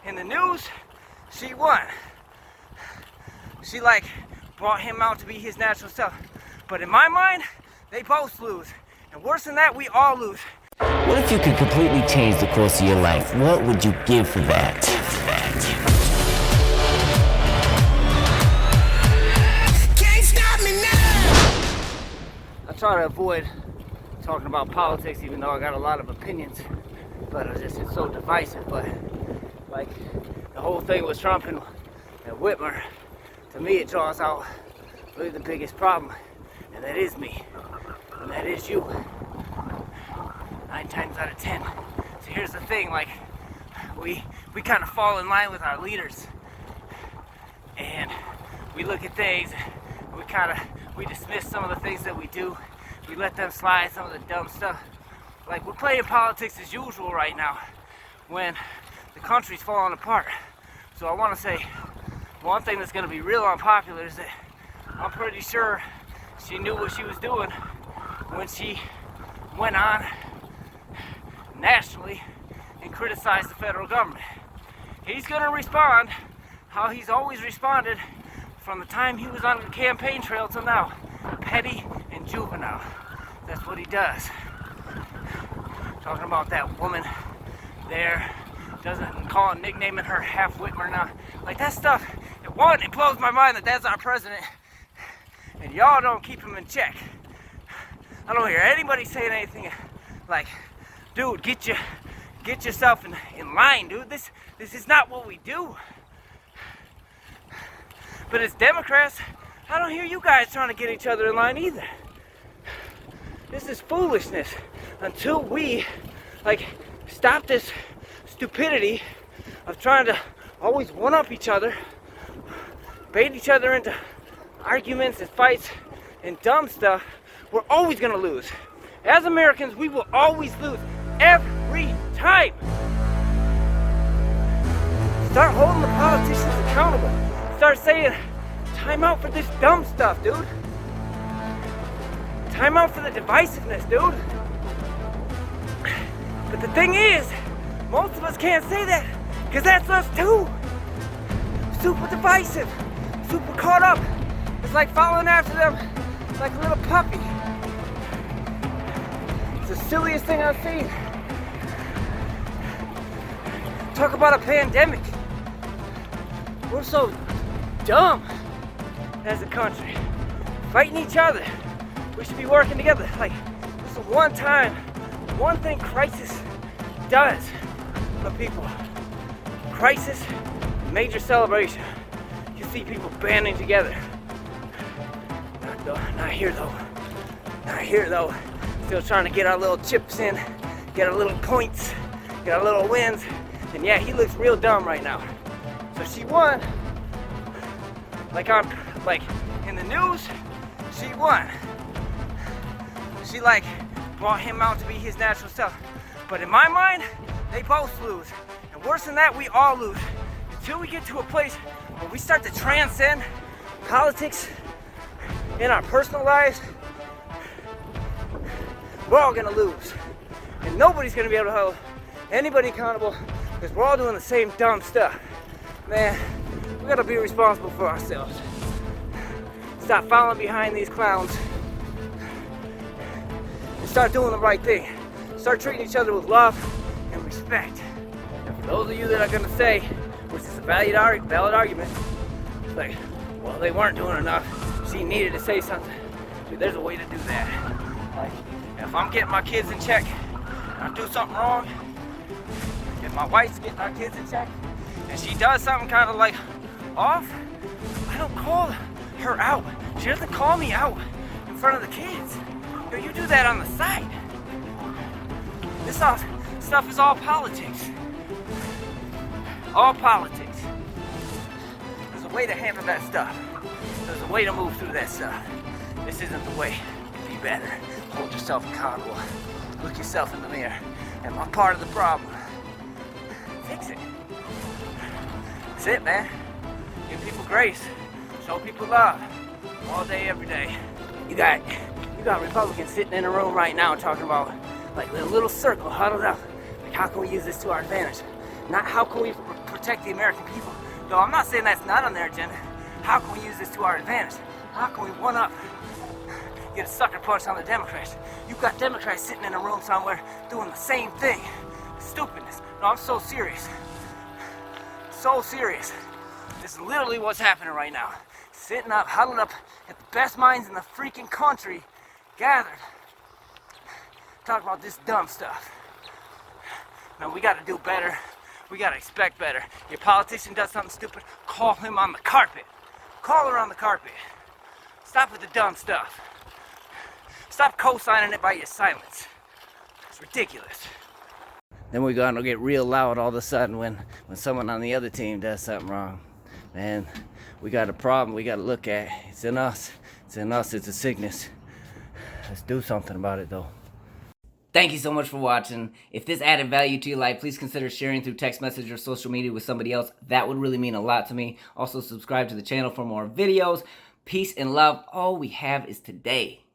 in the news, she won. She like brought him out to be his natural self. But in my mind, they both lose. And worse than that, we all lose. What if you could completely change the course of your life? What would you give for that? Can't stop me now! I try to avoid talking about politics, even though I got a lot of opinions. But it's so divisive. But like the whole thing with Trump and Whitmer, to me it draws out really the biggest problem. And that is me. And that is you. 9 times out of 10. So here's the thing, like we kind of fall in line with our leaders, and we look at things, we dismiss some of the things that we do. We let them slide, some of the dumb stuff. Like we're playing politics as usual right now when the country's falling apart. So I want to say one thing that's going to be real unpopular is that I'm pretty sure she knew what she was doing when she went on nationally and criticize the federal government. He's gonna respond how he's always responded from the time he was on the campaign trail till now. Petty and juvenile. That's what he does. Talking about that woman there, nicknaming her half Whitmer now. Like that stuff, it blows my mind that that's our president and y'all don't keep him in check. I don't hear anybody saying anything like, dude, get yourself in line, dude. This is not what we do. But as Democrats, I don't hear you guys trying to get each other in line either. This is foolishness until we stop this stupidity of trying to always one-up each other, bait each other into arguments and fights and dumb stuff. We're always gonna lose. As Americans, we will always lose. Every time. Start holding the politicians accountable. Start saying, time out for this dumb stuff, dude. Time out for the divisiveness, dude. But the thing is, most of us can't say that, because that's us too. Super divisive, super caught up. It's like following after them like a little puppy. It's the silliest thing I've seen. Talk about a pandemic. We're so dumb as a country. Fighting each other. We should be working together. Like, this is one thing crisis does for people. Crisis, major celebration. You see people banding together. Not here though. Not here though. Still trying to get our little chips in, get our little points, get our little wins. And yeah, he looks real dumb right now. So she won. Like in the news, she won. She brought him out to be his natural self. But in my mind, they both lose. And worse than that, we all lose. Until we get to a place where we start to transcend politics in our personal lives, we're all gonna lose. And nobody's gonna be able to hold anybody accountable, because we're all doing the same dumb stuff. Man, we gotta be responsible for ourselves. Stop following behind these clowns. And start doing the right thing. Start treating each other with love and respect. And for those of you that are gonna say, which is a valid argument, like, well, they weren't doing enough. She needed to say something. Dude, there's a way to do that. Like, if I'm getting my kids in check and I do something wrong, if my wife's getting our kids in check and she does something kind of off, I don't call her out. She doesn't call me out in front of the kids. Yo, you do that on the side. This stuff is all politics. All politics. There's a way to handle that stuff. There's a way to move through that stuff. This isn't the way. Be better. Hold yourself accountable. Look yourself in the mirror. Am I part of the problem? Fix it. That's it, man. Give people grace. Show people love. All day, every day. You got Republicans sitting in a room right now talking about a little circle huddled up. Like, how can we use this to our advantage? Not how can we protect the American people. Though I'm not saying that's not on their agenda. How can we use this to our advantage? How can we one up, get a sucker punch on the Democrats? You've got Democrats sitting in a room somewhere doing the same thing. Stupidness. No, I'm so serious. So serious. This is literally what's happening right now. Sitting up, huddled up at the best minds in the freaking country, gathered, talking about this dumb stuff. Now we gotta do better. We gotta expect better. Your politician does something stupid, call him on the carpet. Call her on the carpet. Stop with the dumb stuff. Stop co-signing it by your silence. It's ridiculous. Then we're gonna get real loud all of a sudden when someone on the other team does something wrong. Man, we got a problem we gotta look at. It's in us. It's in us. It's a sickness. Let's do something about it though. Thank you so much for watching. If this added value to your life, please consider sharing through text message or social media with somebody else. That would really mean a lot to me. Also, subscribe to the channel for more videos. Peace and love. All we have is today.